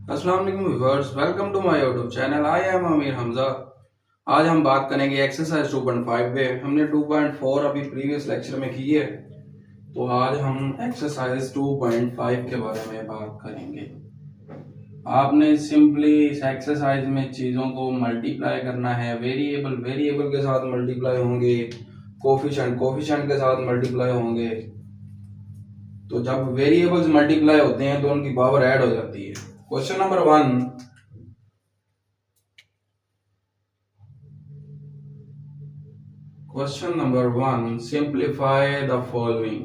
अस्सलाम वालेकुम viewers, welcome to my YouTube channel. I am Amir Hamza. आज हम बात करेंगे एक्सरसाइज 2.5 पे। हमने 2.4 अभी प्रीवियस लेक्चर में की है, तो आज हम एक्सरसाइज 2.5 के बारे में बात करेंगे। आपने सिंपली इस एक्सरसाइज में चीज़ों को मल्टीप्लाई करना है। वेरिएबल वेरिएबल के साथ मल्टीप्लाई होंगे, कोफिशिएंट कोफिशिएंट के साथ मल्टीप्लाई होंगे। तो जब वेरिएबल्स मल्टीप्लाई होते हैं तो उनकी पावर ऐड हो जाती है। Question number 1, Question number 1, simplify the following.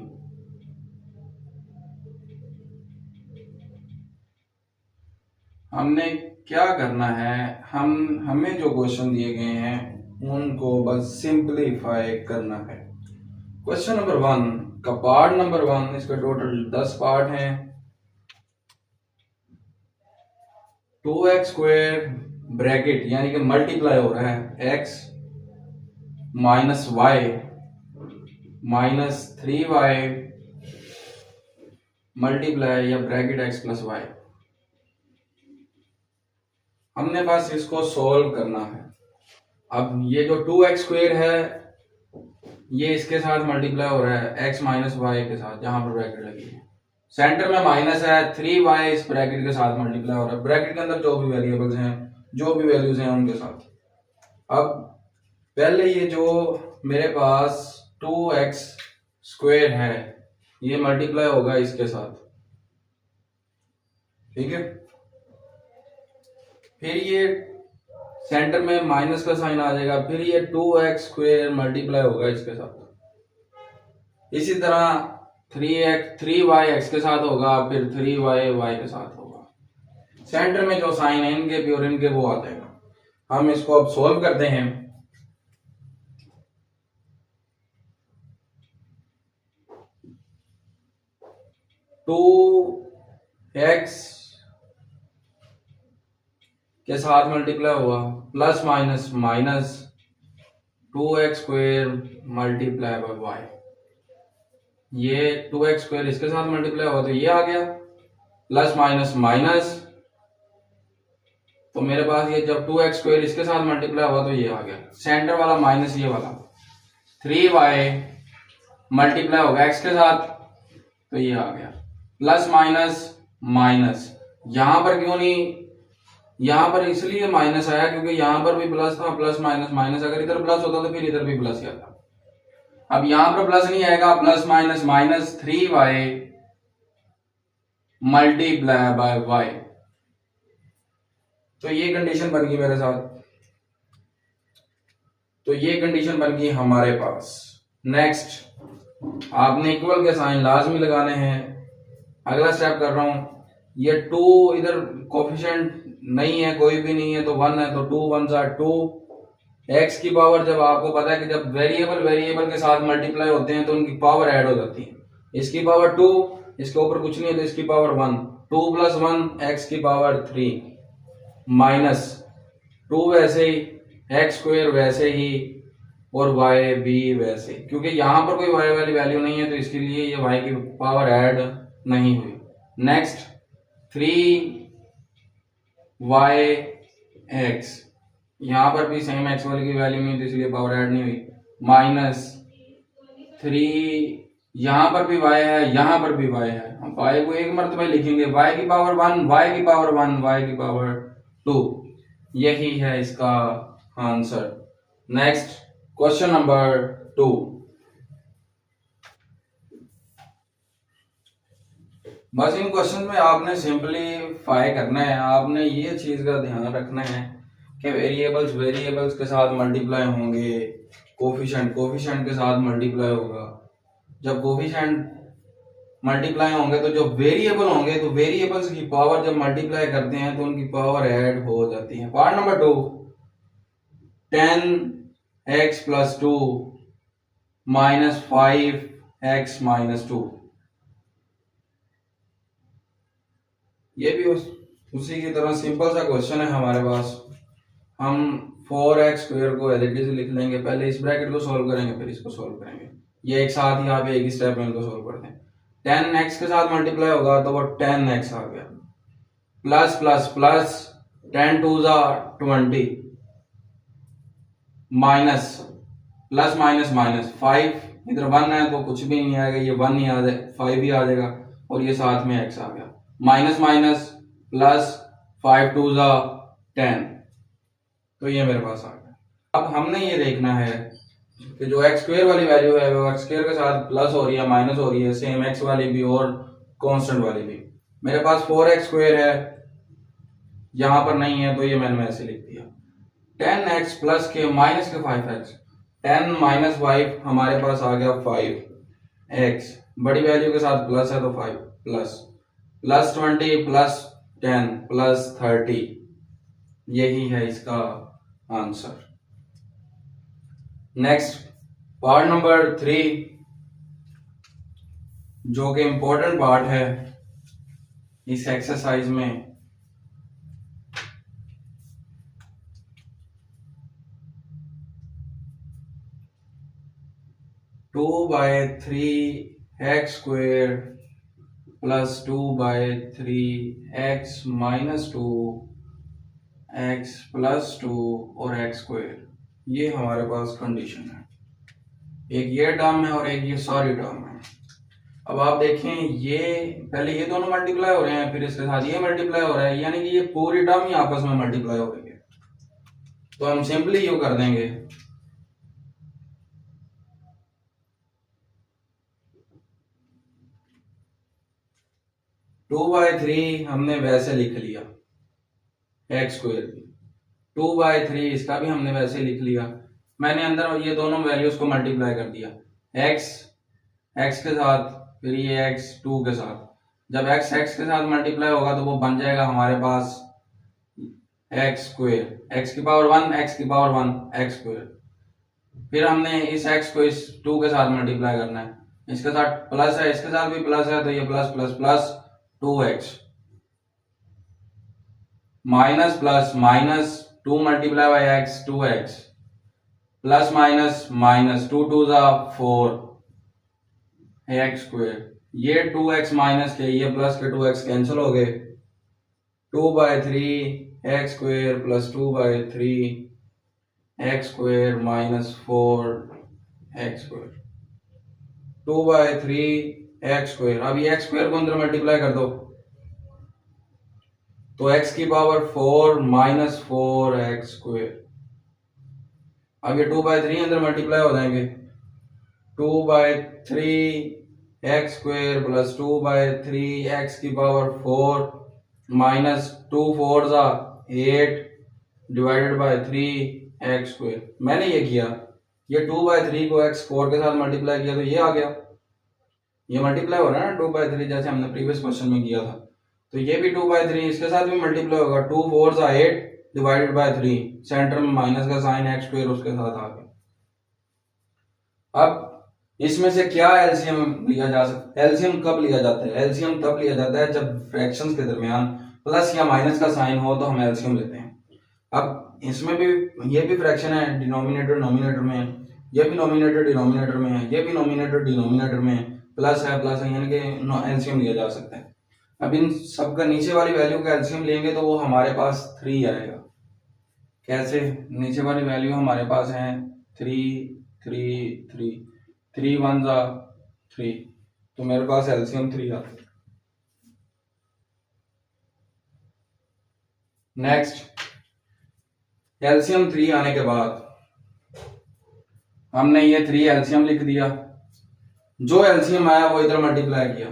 हमने क्या करना है, हमें जो क्वेश्चन दिए गए हैं उनको बस सिंप्लीफाई करना है। क्वेश्चन नंबर 1 का पार्ट नंबर 1, इसका टोटल 10 पार्ट हैं। 2x² ब्रैकेट यानी कि मल्टीप्लाई हो रहा है x minus y minus 3y multiply या ब्रैकेट x प्लस वाई। हमने बस इसको सॉल्व करना है। अब ये जो 2x² है ये इसके साथ मल्टीप्लाई हो रहा है x माइनस वाई के साथ, जहां पर ब्रैकेट लगी है। सेंटर में माइनस है, 3y इस ब्रैकेट के साथ मल्टीप्लाई हो रहा है, ब्रैकेट के अंदर जो भी वेरिएबल्स हैं, जो भी वैल्यूज हैं उनके साथ। अब पहले ये जो मेरे पास 2x² है ये मल्टीप्लाई होगा इसके साथ, ठीक है। फिर ये सेंटर में माइनस का साइन आ जाएगा, फिर ये 2x² मल्टीप्लाई होगा इसके साथ। इसी तरह 3y x के साथ होगा, फिर 3y y के साथ होगा। सेंटर में जो साइन है इनके भी और इनके वो आ जाएगा। हम इसको अब सोल्व करते हैं। टू एक्स के साथ मल्टीप्लाई हुआ, plus minus minus 2x² multiply by y. ये 2x² इसके साथ मल्टीप्लाई हुआ तो ये आ गया, प्लस माइनस माइनस, तो मेरे पास ये जब 2x² इसके साथ मल्टीप्लाई हुआ तो ये आ गया। सेंटर वाला माइनस ये वाला, 3y मल्टीप्लाई होगा x के साथ तो ये आ गया, प्लस माइनस माइनस। यहां पर क्यों नहीं, यहां पर इसलिए माइनस आया क्योंकि यहां पर भी प्लस था, प्लस माइनस माइनस। अगर इधर प्लस होता तो फिर इधर भी प्लस ही आता। अब यहां पर प्लस नहीं आएगा, plus minus minus 3y multiply by y. तो ये कंडीशन बन गई मेरे साथ, तो ये कंडीशन बन गई हमारे पास। नेक्स्ट आपने इक्वल के साइन लाजमी लगाने हैं। अगला स्टेप कर रहा हूं, ये 2 इधर कोफिशिएंट नहीं है, कोई भी नहीं है तो 1 है, तो 2 1 जा 2। एक्स की पावर, जब आपको पता है कि जब वेरिएबल वेरिएबल के साथ मल्टीप्लाई होते हैं तो उनकी पावर ऐड हो जाती है। इसकी पावर 2, इसके ऊपर कुछ नहीं है तो इसकी पावर 1, 2 + 1 एक्स की पावर 3 माइनस 2 वैसे ही, x² वैसे ही और y भी वैसे, क्योंकि यहां पर कोई y वाली वैल्यू नहीं है तो इसके लिए ये y की पावर ऐड नहीं हुई। नेक्स्ट 3yx, यहां पर भी सेम x वाली की वैल्यू नहीं तो इसलिए पावर ऐड नहीं हुई। माइनस 3, यहां पर भी y है, यहां पर भी y है। हम y को एक मरतबा लिखेंगे, y की पावर 1, y की पावर 1, y की पावर 2। यही है इसका आंसर। नेक्स्ट क्वेश्चन नंबर 2, बस इन क्वेश्चन में आपने सिंपलीफाई करना है। आपने ये चीज का ध्यान रखना है कि वेरिएबल्स वेरिएबल्स के साथ मल्टीप्लाई होंगे, कोफिशिएंट कोफिशिएंट के साथ मल्टीप्लाई होगा। जब कोफिशिएंट मल्टीप्लाई होंगे तो जो वेरिएबल होंगे तो वेरिएबल्स की पावर जब मल्टीप्लाई करते हैं तो उनकी पावर ऐड हो जाती है। Part number 2, 10x + 2 minus 5x - 2। ये भी उसी की तरह सिंपल सा क्वेश्चन है हमारे पास। हम 4x² को एज इट इज लिख लेंगे। पहले इस ब्रैकेट को सॉल्व करेंगे फिर इसको सॉल्व करेंगे। ये एक साथ ही आप एक ही स्टेप में इनको सॉल्व करते हैं। 10x के साथ मल्टीप्लाई होगा तो वो 10x आ गया, प्लस प्लस प्लस 10 टू ज़ा 20 माइनस प्लस माइनस माइनस 5, इधर 1 है तो कुछ भी नहीं आएगा, ये 1 ही आ जाए 5 ही आ जाएगा और ये साथ में x आ गया, माइनस माइनस प्लस 5 टू ज़ा 10, तो ये मेरे पास आ गया। अब हमने ये देखना है कि जो एक्स स्क्वायर वाली वैल्यू है वो एक्स स्क्वायर के साथ प्लस हो रही है माइनस हो रही है, सेम एक्स वाली भी और कांस्टेंट वाली भी। मेरे पास 4x स्क्वायर है, यहां पर नहीं है तो ये मैंने ऐसे लिख दिया 10x प्लस के माइनस के 5x, 10 माइनस 5 हमारे पास आ गया 5x, बड़ी वैल्यू के साथ प्लस है तो 5 प्लस प्लस 20 प्लस 10 प्लस 30, यही है इसका आंसर। नेक्स्ट पार्ट नंबर 3 जो कि इंपॉर्टेंट पार्ट है इस एक्सरसाइज में, two by three x square plus 2/3x minus 2 x plus 2 और x स्क्वेयर, ये हमारे पास कंडीशन है। एक ये टर्म है और एक ये सारी टर्म है। अब आप देखें ये पहले ये दोनों मल्टीप्लाई हो रहे हैं, फिर इसके साथ ये मल्टीप्लाई हो रहा है, यानी कि ये पूरी टर्म ही आपस में मल्टीप्लाई हो रही है। तो हम सिंपली यू कर देंगे 2/3 हमने वैसे लिख लिया एक्स स्क्वेयर भी, 2/3 इसका भी हमने वैसे लिख लिया। मैंने अंदर ये दोनों वैल्यूज को मल्टीप्लाई कर दिया, x x के साथ, फिर ये x 2 के साथ। जब x x के साथ मल्टीप्लाई होगा तो वो बन जाएगा हमारे पास x स्क्वेयर, x की पावर 1 x की पावर 1 x स्क्वेयर। फिर हमने इस x को इस 2 के साथ मल्टीप्लाई करना है, इसके साथ प्लस है इसके साथ भी प्लस है तो ये plus plus plus 2x minus plus minus 2 multiply by x 2x plus minus minus 2 to ज़ा 4 x स्क्वेयर। ये 2x माइनस के ये प्लस के 2x कैंसिल हो गए, 2/3 x square plus 2/3 x square minus 4 x square, 2/3 x square. अब ये x square को अंदर मल्टीप्लाई कर दो तो x की पावर 4 माइनस 4 x स्क्वेयर। अब ये 2/3 अंदर मल्टीप्लाई हो जाएंगे, 2/3 x स्क्वेयर प्लस 2/3 x की पावर 4 माइनस 2 4 ज़ा 8 डिवाइडेड बाय 3 x स्क्वेयर। मैंने ये किया, ये 2/3 को x 4 के साथ मल्टीप्लाई किया तो ये आ गया, ये मल्टीप्लाई हो रहा है ना 2/3 जैसे हमने प्रीवियस क्वेश्चन में किया था। तो ये भी 2/3 इसके साथ भी मल्टीप्लाई होगा, 2 4 ज़ा 8 डिवाइडेड बाय 3, सेंटर में माइनस का साइन x स्क्वायर उसके साथ आ गया। अब इसमें से क्या एलसीएम लिया जा सकता है? एलसीएम कब लिया जाता है? एलसीएम तब लिया जाता है जब फ्रैक्शंस के दरमियान प्लस या माइनस का साइन हो तो हम एलसीएम लेते हैं। अब इसमें भी ये भी फ्रैक्शन है, डिनोमिनेटर नोमिनेटर में, ये भी नोमिनेटर डिनोमिनेटर में है, ये भी नोमिनेटर डिनोमिनेटर में, प्लस है यानी कि एलसीएम लिया जा सकता है। अब इन सबका नीचे वाली वैल्यू का एलसीएम लेंगे तो वो हमारे पास 3 आएगा। कैसे? नीचे वाली वैल्यू हमारे पास है 3 3 3 3 1 ज़ा 3, तो मेरे पास एलसीएम 3 आता है। नेक्स्ट एलसीएम 3 आने के बाद हमने ये 3 एलसीएम लिख दिया, जो एलसीएम आया वो इधर मल्टीप्लाई किया,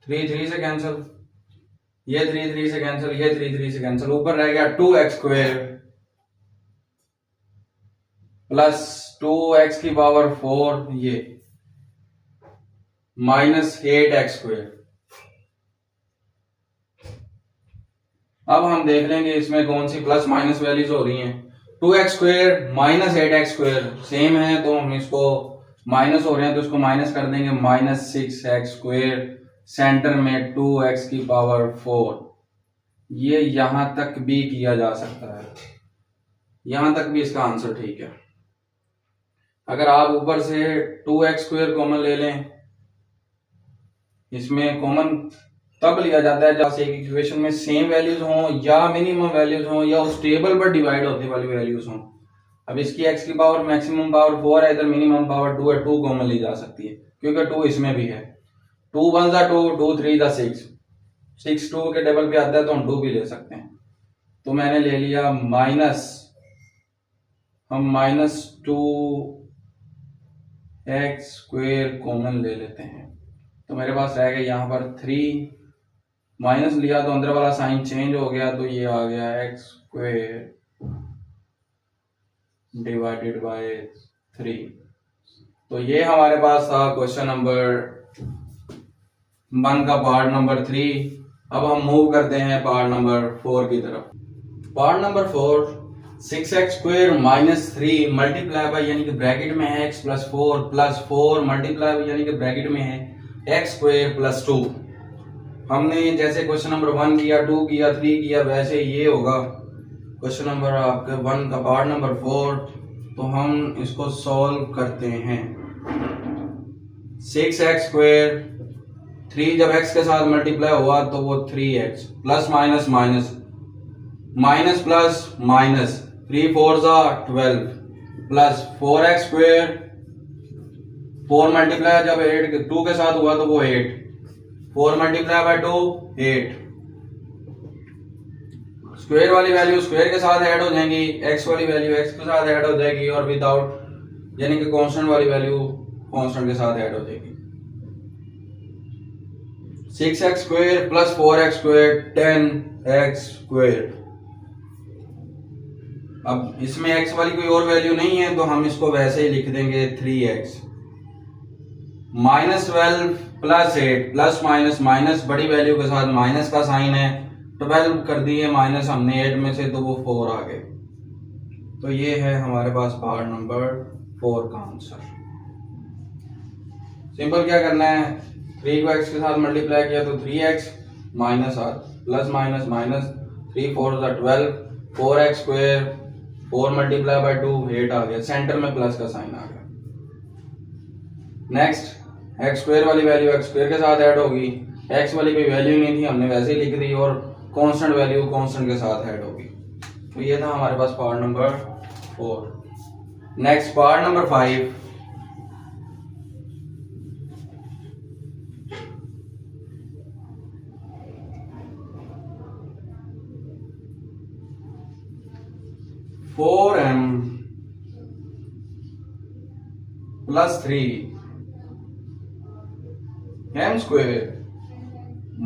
3 3 से कैंसिल, ये 3 3 से कैंसिल, ये 3 3 से कैंसिल, ऊपर रह गया 2x स्क्वायर प्लस 2x की पावर 4 ये माइनस 8x स्क्वायर। अब हम देख लेंगे इसमें कौन सी प्लस माइनस वैल्यूज हो रही हैं। 2x square minus 8x square same है तो हम इसको माइनस हो रहे हैं तो इसको माइनस कर देंगे, माइनस 6x स्क्वायर, सेंटर में 2x की पावर 4। ये यहां तक भी किया जा सकता है, यहां तक भी इसका आंसर ठीक है। अगर आप ऊपर से 2x स्क्वायर कॉमन ले लें, इसमें कॉमन तब लिया जाता है जब एक इक्वेशन में सेम वैल्यूज हों या मिनिमम वैल्यूज हों या उस टेबल पर डिवाइड होने वाली वैल्यूज हों। अब इसकी x की पावर मैक्सिमम पावर 4 है, इधर मिनिमम पावर 2 है, 2 कॉमन ली जा सकती है क्योंकि 2 इसमें भी है। 2 1 जा 2, 2 3 जा 6, 6 2 के टेबल पे आता है तो हम 2 भी ले सकते हैं। तो मैंने ले लिया माइनस, हम -2x² कॉमन ले लेते हैं तो मेरे पास रह गया यहाँ पर 3, माइनस लिया तो अंदर वाला साइन चेंज हो गया तो ये आ गया x² डिवाइडेड बाय 3। तो ये हमारे पास था क्वेश्चन नंबर 1 का पार्ट नंबर 3। अब हम मूव करते हैं पार्ट नंबर 4 की तरफ। Part number 4, 6x² minus 3 multiply by यानी कि ब्रैकेट में है x प्लस 4 प्लस 4 मल्टीप्लाई यानी कि ब्रैकेट में है x² प्लस 2। हमने जैसे क्वेश्चन नंबर 1 किया, 2 किया, 3 किया, वैसे ये होगा क्वेश्चन नंबर आपके 1 का पार्ट नंबर 4। तो हम इसको सॉल्व करते हैं। 6x² 3 जब x के साथ मल्टीप्लाई हुआ तो वो 3x plus minus minus minus plus minus 3 4 जा 12 प्लस 4x², 4 मल्टीप्लाई जब 8 2 के साथ हुआ तो वो 8, 4 मल्टीप्लाई बाय 2 8। स्क्वायर वाली वैल्यू स्क्वायर के साथ ऐड हो जाएंगी, x वाली वैल्यू x के साथ ऐड हो जाएगी और विदाउट यानी कि कांस्टेंट वाली वैल्यू कांस्टेंट के साथ ऐड हो जाएगी। 6x² plus 4x² 10x²। अब इसमें x वाली कोई और वैल्यू नहीं है तो हम इसको वैसे ही लिख देंगे 3x। -12 plus 8 plus minus minus बड़ी वैल्यू के साथ माइनस का साइन है, 12 कर दिए माइनस हमने 8 में से तो वो 4 आ गए। तो ये है हमारे पास पार्ट नंबर 4 का आंसर। सिंपल क्या करना है, 3 को x के साथ मल्टीप्लाई किया तो 3x minus r plus minus minus 3 4 12 4x², 4 multiply by 2 8 आ गया, सेंटर में प्लस का साइन आ गया। नेक्स्ट x² वाली वैल्यू x² के साथ ऐड होगी, x वाली कोई वैल्यू नहीं थी हमने वैसे ही लिख दी और कांस्टेंट वैल्यू कांस्टेंट के साथ ऐड होगी। तो ये था हमारे पास part number 4। Next part number 5। Four M plus 3 m²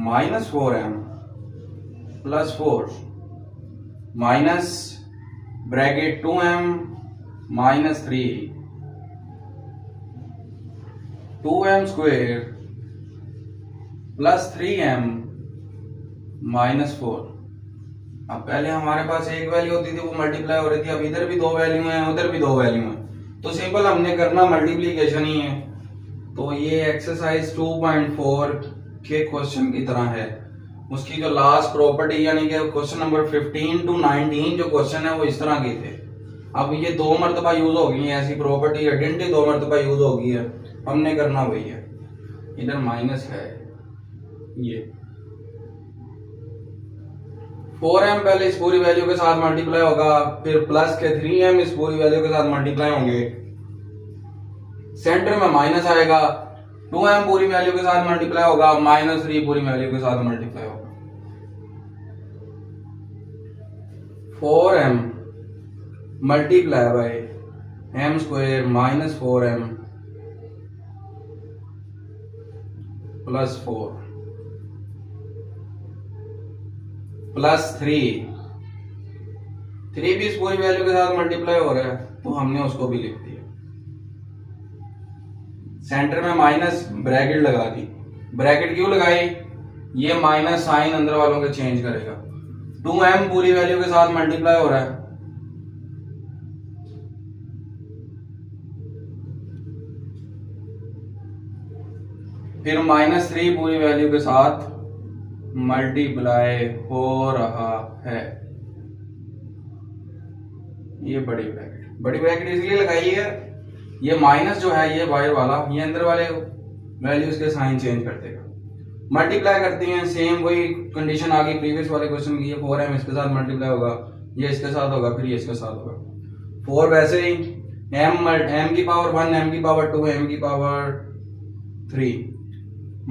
minus 4m plus 4 minus bracket 2m minus 3 2m² plus 3m minus 4। अब पहले हमारे पास एक वैल्यू होती थी वो मल्टीप्लाई हो रही थी, अब इधर भी 2 वैल्यू हैं उधर भी 2 वैल्यू हैं तो सिंपल हमने करना मल्टीप्लीकेशन ही है। तो ये एक्सरसाइज 2.4 के क्वेश्चन की तरह है। उसकी जो लास्ट प्रॉपर्टी यानी कि क्वेश्चन नंबर 15 to 19 जो क्वेश्चन है वो इस तरह के थे। अब ये 2 मरतबा यूज हो गई है, ऐसी प्रॉपर्टी आइडेंटिटी 2 मरतबा यूज हो गई है, हमने करना वही है। इधर माइनस है, ये 4m पहले इस पूरी वैल्यू के साथ मल्टीप्लाई होगा, फिर प्लस के 3m इस पूरी वैल्यू के साथ मल्टीप्लाई होंगे, सेंटर में माइनस आएगा, 2m पूरी वैल्यू के साथ मल्टीप्लाई होगा, -3 पूरी वैल्यू के साथ मल्टीप्लाई होगा। 4m multiply by m² minus 4m plus 4 plus 3 भी इस पूरी वैल्यू के साथ मल्टीप्लाई हो रहा है तो हमने उसको भी लिख दिया। सेंटर में माइनस ब्रैकेट लगा दी। ब्रैकेट क्यों लगाई, ये माइनस साइन अंदर वालों के चेंज करेगा। 2m पूरी वैल्यू के साथ मल्टीप्लाई हो रहा है, फिर -3 पूरी वैल्यू के साथ मल्टीप्लाई हो रहा है। ये बड़ी ब्रैकेट इसलिए लगाई है, ये माइनस जो है ये बाहर वाला, ये अंदर वाले वैल्यूज के साइन चेंज कर देगा। मल्टीप्लाई करते हैं, सेम वही कंडीशन आ गई प्रीवियस वाले क्वेश्चन की, ये 4m इसके साथ मल्टीप्लाई होगा, ये इसके साथ होगा, फिर ये इसके साथ होगा। 4 वैसे ही m की पावर 1, m की पावर 2, m की power 3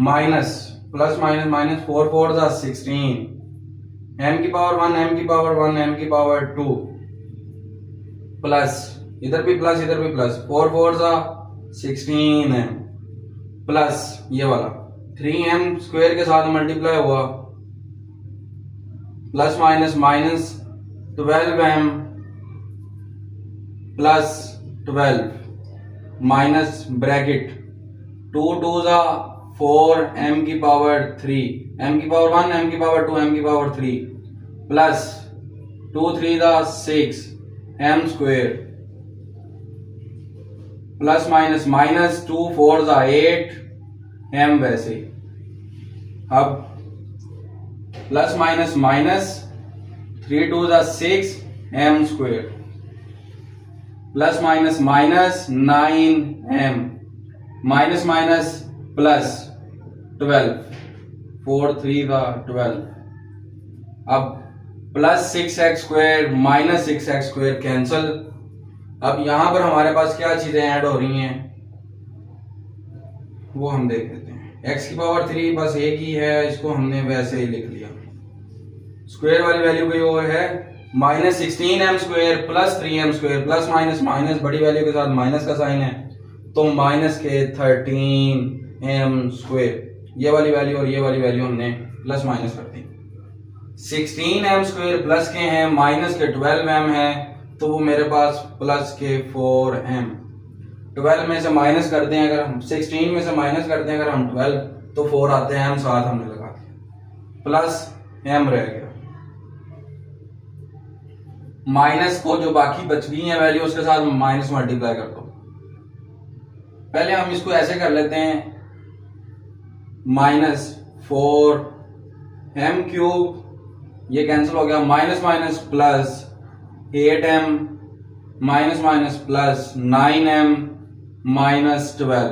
minus plus minus minus 4 4 जा 16, m की पावर 1, m की पावर 1, m की पावर 2 प्लस इधर भी प्लस इधर भी प्लस 4 4 जा 16m प्लस ये वाला 3m स्क्वायर के साथ मल्टीप्लाई हुआ plus minus minus 12m plus 12 minus bracket 2 2 जा 4 m की पावर 3, m की पावर 1, m की पावर 2, m की पावर 3 प्लस 2 3 जा 6 m square plus minus minus 2 4 जा 8 m वैसे। अब प्लस माइनस माइनस 3 2 जा 6 m square plus minus minus 9m minus minus plus 12 4 3 का 12। अब plus 6x square minus 6x square cancel. अब यहां पर हमारे पास क्या चीजें ऐड हो रही हैं वो हम देख लेते हैं। x की पावर 3 बस एक ही है, इसको हमने वैसे ही लिख लिया। स्क्वायर वाली वैल्यू की वो है minus 16m square plus 3m square plus minus minus बड़ी वैल्यू के साथ माइनस का साइन है तो माइनस के 13m स्क्वायर। ये वाली वैल्यू और ये वाली वैल्यू हमने प्लस माइनस कर दी। 16m स्क्वायर प्लस के हैं माइनस के 12m है तो वो मेरे पास प्लस के 4m। 12 में से माइनस करते हैं अगर हम 16 में से माइनस करते हैं अगर हम 12 तो 4 आते हैं, हम साथ हमने लगा दिया प्लस m रह गया। माइनस को जो बाकी बच गई है वैल्यू उसके साथ माइनस मल्टीप्लाई कर दो। पहले हम इसको ऐसे कर लेते हैं माइनस 4m क्यूब ये कैंसिल हो गया minus minus plus 8m minus minus plus 9m minus 12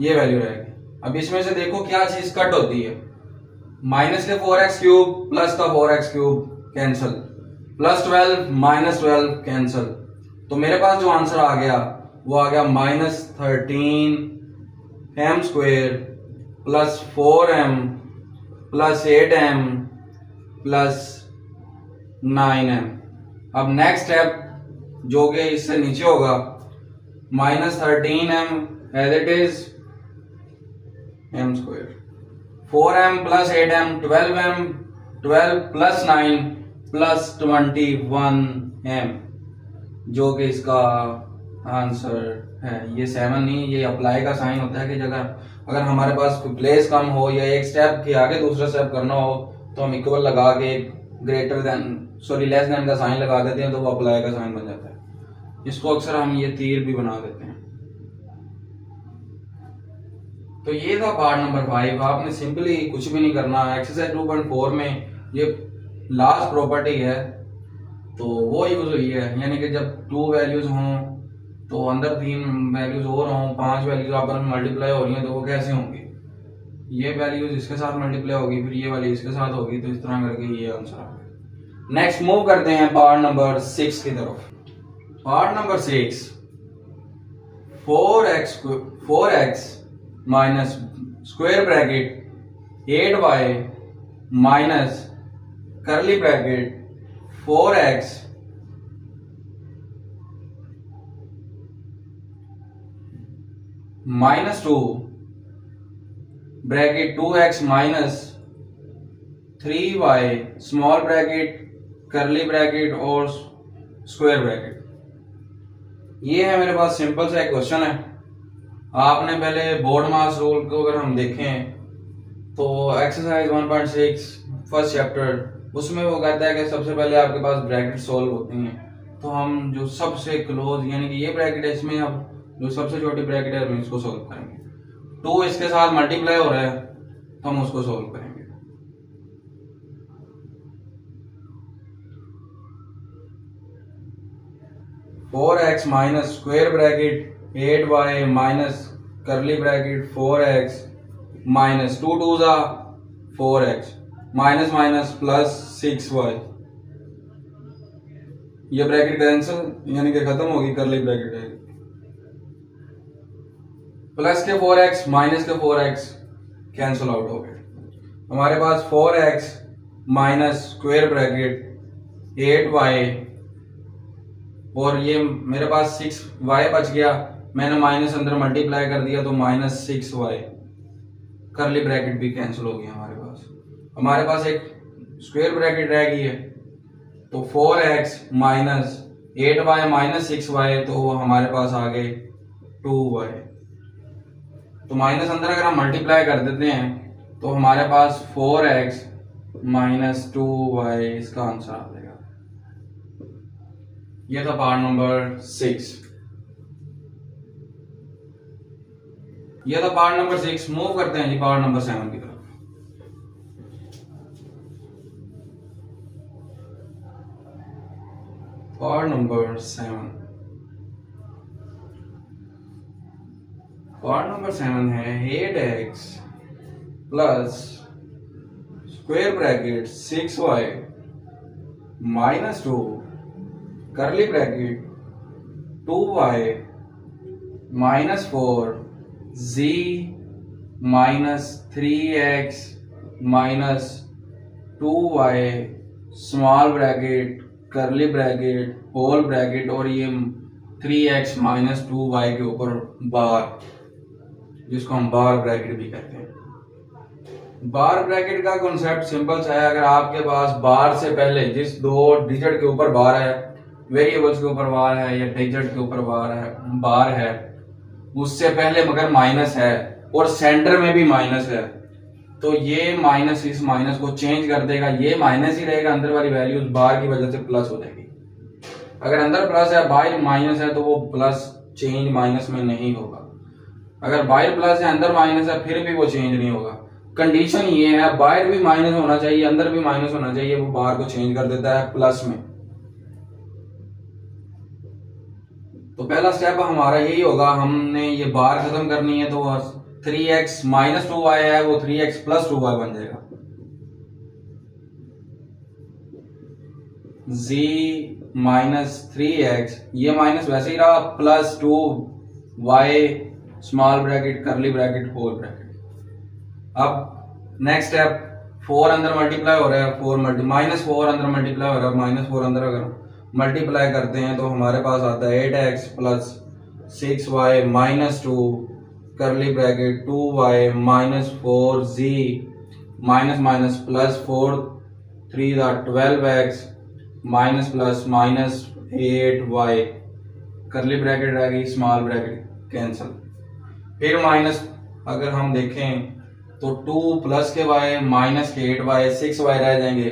ये वैल्यू रहेगी। अब इसमें से देखो क्या चीज कट होती है, माइनस के 4x क्यूब प्लस का 4x cube cancel plus 12 minus 12 cancel तो मेरे पास जो आंसर आ गया वो आ गया minus 13m square plus 4m plus 8m plus 9m। अब नेक्स्ट स्टेप जो कि इससे नीचे होगा minus 13m as it is m square 4m plus 8m 12m 12 plus 9 plus 21m जो कि इसका आंसर है। ये 7 नहीं, ये अप्लाई का साइन होता है कि जगह अगर हमारे पास कोई प्लेस कम हो या एक स्टेप के आगे दूसरा स्टेप करना हो तो हम इक्वल लगा के ग्रेटर देन लेस देन का साइन लगा देते हैं तो वो अप्लाई का साइन बन जाता है। इसको अक्सर हम ये तीर भी बना देते हैं। तो ये था पार्ट नंबर 5। आपने सिंपली कुछ भी नहीं करना। एक्सरसाइज 2.4 में ये लास्ट प्रॉपर्टी है तो वो यूज हुई है, यानी कि जब 2 वैल्यूज हों तो अंदर 3 वैल्यूज और हों, 5 वैल्यूज आपस में मल्टीप्लाई हो रही हैं तो वो कैसे होंगी, ये वैल्यूज इसके साथ मल्टीप्लाई होगी फिर ये वाली इसके साथ होगी, तो इस तरह करके ये आंसर आ गया। नेक्स्ट मूव करते हैं पार्ट नंबर 6 की तरफ। Part number 6 4x minus square bracket 8y minus curly bracket 4x minus 2 bracket 2x minus 3y small bracket curly bracket और स्क्वायर ब्रैकेट। ये है मेरे पास सिंपल सा एक क्वेश्चन है। आपने पहले बोर्ड मास रूल को अगर हम देखें तो एक्सरसाइज 1.6 फर्स्ट चैप्टर उसमें वो कहता है कि सबसे पहले आपके पास ब्रैकेट सॉल्व होती हैं तो हम जो सबसे क्लोज यानी कि ये ब्रैकेट है इसमें अब जो सबसे छोटी ब्रैकेट है हम इसको सॉल्व करेंगे। 2 इसके साथ मल्टीप्लाई हो रहा है तो हम उसको सॉल्व करेंगे। Four x minus square bracket 8y minus curly bracket 4x minus 2 2 ज़ा 4x minus minus plus 6y, ये ब्रैकेट कैंसिल यानी कि खत्म होगी, करली ब्रैकेट है। प्लस के 4x माइनस के 4x कैंसिल आउट हो गए, हमारे पास 4x minus square bracket 8y, और ये मेरे पास 6y बच गया, मैंने माइनस अंदर मल्टीप्लाई कर दिया तो माइनस 6y, करली ब्रैकेट भी कैंसिल हो गई हमारे पास एक स्क्वायर ब्रैकेट रह गई है, तो 4x minus 8y minus 6y, तो हमारे पास आ गए 2y। तो माइनस अंदर अगर हम मल्टीप्लाई कर देते हैं तो हमारे पास 4x माइनस 2y इसका आंसर आ जाएगा। ये था पार्ट नंबर 6। ये था पार्ट नंबर 6। मूव करते हैं जी पार्ट नंबर 7 की तरफ। पार्ट नंबर 7, पार्ट नंबर 7 है 8x plus square bracket 6y minus 2 curly bracket 2y minus 4 z minus 3x minus 2y small bracket curly bracket whole bracket, और ये 3x minus 2y के ऊपर बार, जिसको हम बार ब्रैकेट भी कहते हैं। बार ब्रैकेट का कॉन्सेप्ट सिंपल सा है, अगर आपके पास बार से पहले जिस दो डिजिट के ऊपर बार है, वेरिएबल्स के ऊपर बार है या डिजिट के ऊपर बार है, उससे पहले मगर माइनस है और सेंटर में भी माइनस है, तो ये माइनस इस माइनस को चेंज कर देगा, ये माइनस ही रहेगा, अंदर वाली वैल्यू उस बार की वजह से प्लस हो जाएगी। अगर अंदर प्लस है बाहर माइनस है तो वो प्लस चेंज माइनस में नहीं होगा। अगर बाहर प्लस है अंदर माइनस है फिर भी वो चेंज नहीं होगा। कंडीशन ये है बाहर भी माइनस होना चाहिए अंदर भी माइनस होना चाहिए, वो बार को चेंज कर देता है प्लस में। तो पहला स्टेप हमारा यही होगा, हमने ये बार खत्म करनी है, तो 3x माइनस 2y है वो 3x प्लस 2y बन जाएगा। z माइनस 3x, ये माइनस वैसे ही रहा, plus 2y small bracket curly bracket whole bracket. अब नेक्स्ट स्टेप 4 अंदर मल्टीप्लाई हो रहा है, 4 माइनस 4 अंदर मल्टीप्लाई हो रहा है, माइनस 4 अंदर अगर मल्टीप्लाई करते हैं तो हमारे पास आता है 8x plus 6y minus 2 curly bracket 2y minus 4z minus minus plus 4 3 12x minus plus minus 8y करली ब्रैकेट रह गई, स्मॉल ब्रैकेट कैंसिल। फिर माइनस अगर हम देखें तो 2 प्लस के y माइनस के 8y 6y रह जाएंगे।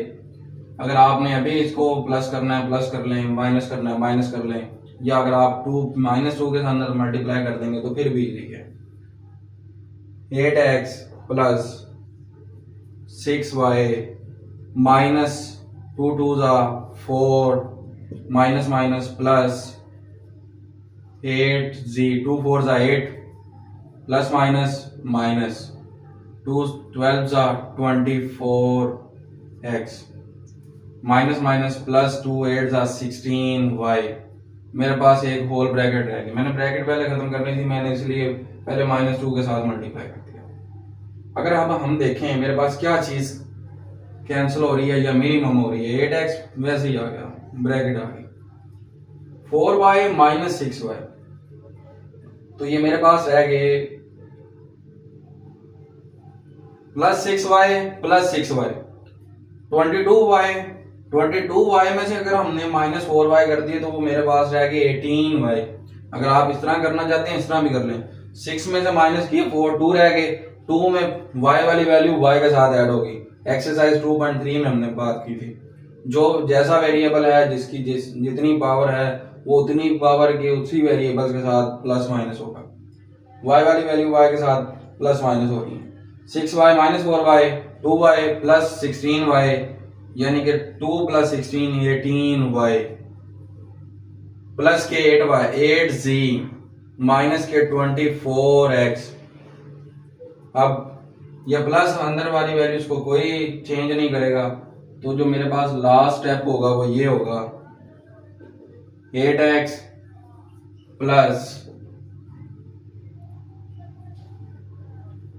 अगर आपने अभी इसको प्लस करना है प्लस कर लें, माइनस करना है माइनस कर लें, या अगर आप 2 माइनस 2 के साथ मल्टीप्लाई कर देंगे तो फिर भी इजी है। 8x प्लस 6y माइनस 2 2 ज़ा 4 माइनस माइनस प्लस 8z 2 4 ज़ा 8 प्लस माइनस माइनस 2 12 ज़ा 24x माइनस माइनस प्लस 2 8 ज़ा 16y। मेरे पास एक होल ब्रैकेट रहेगी, मैंने ब्रैकेट पहले खत्म करनी थी, मैंने इसलिए पहले माइनस 2 के साथ मल्टीप्लाई कर दिया। अगर अब हम देखें मेरे पास क्या चीज कैंसिल हो रही है या मिनिमम हो रही है, 8x वैसे ही आ गया, ब्रैकेट आ गई, 4y माइनस 6y, तो ये मेरे पास रह गए plus 6y plus 6y 22y में से अगर हमने माइनस 4y कर दिए तो वो मेरे पास रह गए 18y। अगर आप इस तरह करना चाहते हैं इस तरह भी कर लें, 6 में से माइनस किए 4 2 रह गए, 2 में y वाली वैल्यू y के साथ ऐड होगी। एक्सरसाइज 2.3 में हमने बात की थी, जो जैसा वेरिएबल है जिसकी जितनी पावर है वो उतनी पावर के उसी वेरिएबल के साथ प्लस माइनस होगा। y वाली वैल्यू y के साथ प्लस माइनस हो रही है। 6y minus 4y 2y plus 16y यानी कि 2 प्लस 16 18y प्लस के 8y 8z माइनस के 24x। अब या प्लस अंदर वाली वैल्यूज को कोई चेंज नहीं करेगा। तो जो मेरे पास लास्ट स्टेप होगा वो ये होगा 8x plus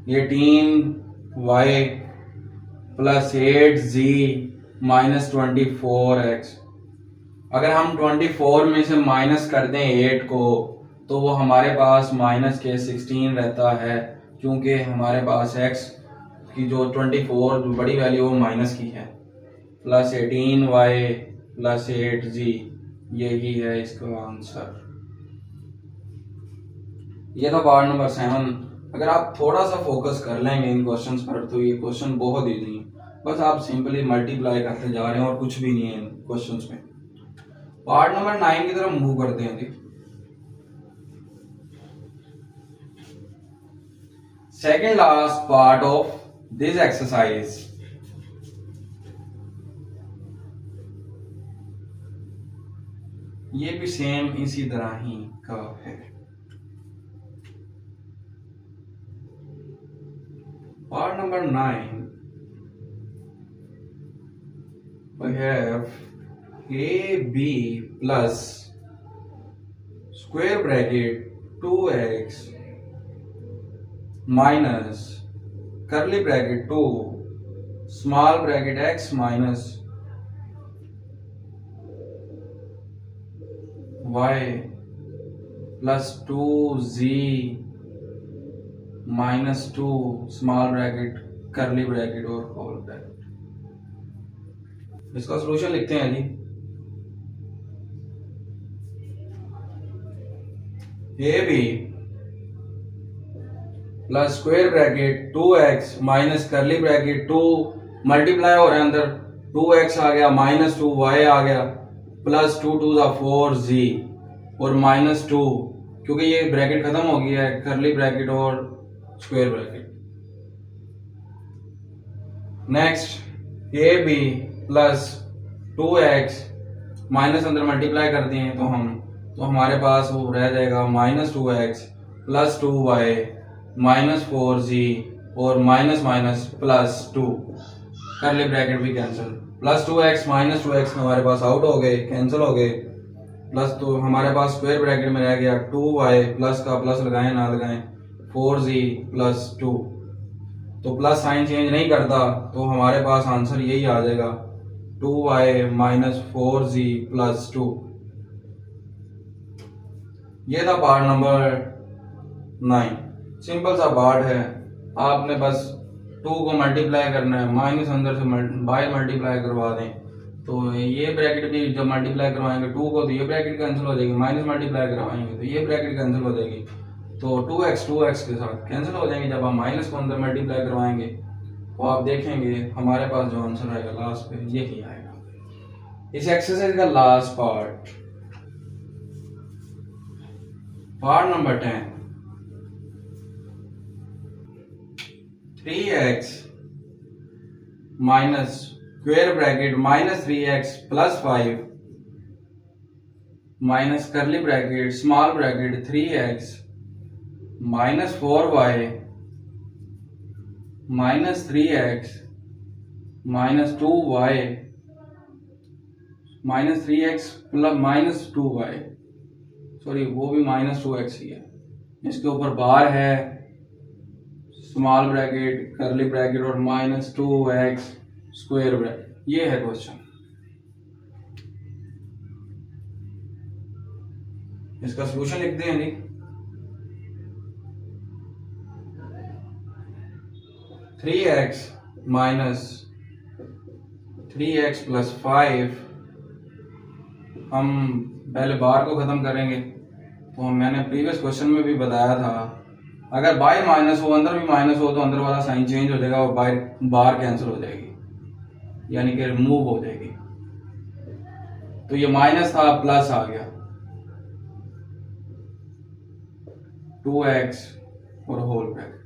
18y plus 8z minus 24x। अगर हम 24 में से माइनस कर दें 8 को तो वो हमारे पास माइनस के 16 रहता है, क्योंकि हमारे पास x की जो 24 जो बड़ी वैल्यू वो माइनस की है। प्लस 18y प्लस 8z, यही है इसका आंसर। ये था पार्ट नंबर 7। अगर आप थोड़ा सा फोकस कर लेंगे इन क्वेश्चंस पर तो ये क्वेश्चन बहुत इजी है। बस आप सिंपली मल्टीप्लाई करते जा रहे हैं और कुछ भी नहीं है इन क्वेश्चंस में। पार्ट नंबर 9 की तरफ मूव करते हैं जी। Second last part of this exercise. ये भी सेम इसी तरह ही का है। Part number 9, we have AB plus square bracket 2x minus curly bracket 2 small bracket x minus y plus 2z minus 2 small bracket curly bracket और whole bracket। इसका solution लिखते हैं जी। A B plus square bracket 2x minus curly bracket 2 multiply हो रहा है, अंदर 2x आ गया माइनस 2y आ गया प्लस 2 2 4z और माइनस 2, क्योंकि ये ब्रैकेट खत्म हो गया है, करली ब्रैकेट और square bracket. Next A B plus 2x minus अंदर मल्टीप्लाई कर दिए तो हमारे पास वो रह जाएगा minus 2x plus 2y minus 4z और minus minus plus 2, curly bracket भी cancel, plus 2x minus 2x हमारे पास आउट हो गए, कैंसिल हो गए, प्लस तो हमारे पास स्क्वायर ब्रैकेट में रह गया 2y प्लस का प्लस लगाएं ना लगाएं 4z प्लस 2, तो प्लस साइन चेंज नहीं करता तो हमारे पास आंसर यही आ जाएगा 2y माइनस 4z प्लस 2। ये था पार्ट नंबर 9। सिंपल सा पार्ट है, आपने बस 2 को मल्टीप्लाई करना है, माइनस अंदर से बाय मल्टीप्लाई करवा दें तो ये ब्रैकेट भी जब मल्टीप्लाई करवाएंगे 2 को तो ये ब्रैकेट कैंसिल हो जाएगी, माइनस मल्टीप्लाई करवाएंगे तो ये ब्रैकेट कैंसिल हो जाएगी, तो 2x के साथ कैंसिल हो जाएंगे। जब हम माइनस को अंदर मल्टीप्लाई करवाएंगे तो आप देखेंगे हमारे पास जो आंसर आएगा लास्ट पे यही आएगा। इस एक्सरसाइज का last part, part number 10, 3x minus square bracket minus 3x plus 5 minus curly bracket small bracket 3x minus 4y minus 3x minus 2y minus 3x plus minus 2y, sorry वो भी minus 2x ही है, इसके ऊपर bar है small bracket curly bracket और minus 2x square bracket. ये है question. इसका सॉल्यूशन लिखते हैं जी। Three X minus 3x plus 5, हम पहले बार को खत्म करेंगे तो मैंने प्रीवियस क्वेश्चन में भी बताया था अगर बाय माइनस हो अंदर भी माइनस हो तो अंदर वाला साइन चेंज हो जाएगा और बार कैंसिल हो जाएगी, यानी कि रिमूव हो जाएगी। तो ये माइनस था प्लस आ गया 2x और होल ब्रैकेट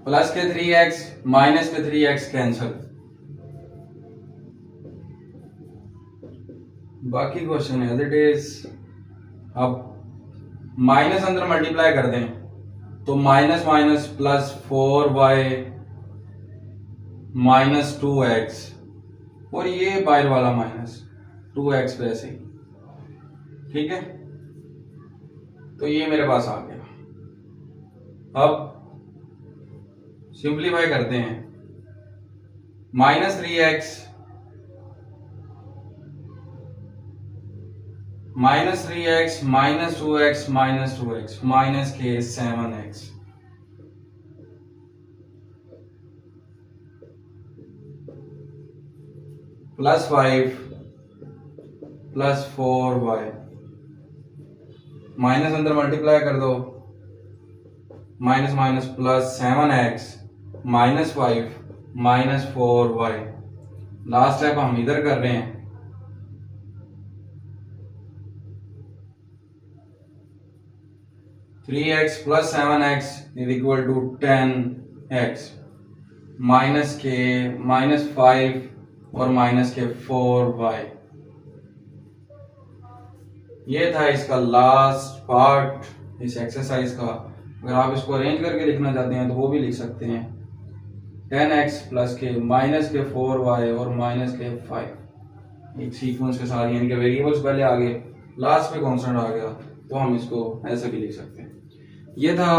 प्लस के 3x माइनस के 3x कैंसिल। बाकी क्वेश्चन एज इट इज। अब माइनस अंदर मल्टीप्लाई कर दें तो minus minus plus 4y minus 2x, और ये बाहर वाला माइनस 2x वैसे ही, ठीक है। तो ये मेरे पास आ गया। अब सिंप्लीफाई करते हैं। Minus 3x minus 3x minus 2x minus 2x minus के 7x plus 5 plus 4y, minus अंदर मल्टीप्लाई कर दो, minus minus plus 7x minus 5 minus 4y। Last step हम इधर कर रहे हैं, three x plus 7x is equal to 10x, minus के माइनस 5 और माइनस के 4y। ये था इसका लास्ट पार्ट इस एक्सरसाइज का। अगर आप इसको अरेंज करके लिखना चाहते हैं तो वो भी लिख सकते हैं, 10x प्लस के माइनस के 4y और माइनस के 5, एक सीक्वेंस के साथ, यानी कि वेरिएबल्स पहले आ गए, लास्ट पे कांस्टेंट आ गया, तो हम इसको ऐसे भी लिख सकते हैं। ये था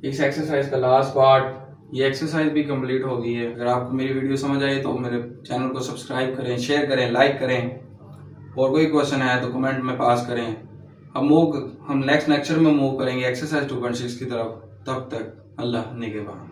इस एक्सरसाइज का लास्ट पार्ट। ये एक्सरसाइज भी कंप्लीट हो गई है। अगर आपको मेरी वीडियो समझ आए तो मेरे चैनल को सब्सक्राइब करें, शेयर करें, लाइक करें, और कोई क्वेश्चन आया तो कमेंट में पास करें। हम नेक्स्ट लेक्चर में मूव करेंगे एक्सरसाइज 2.6 की तरफ। तब तक अल्लाह निगहबान।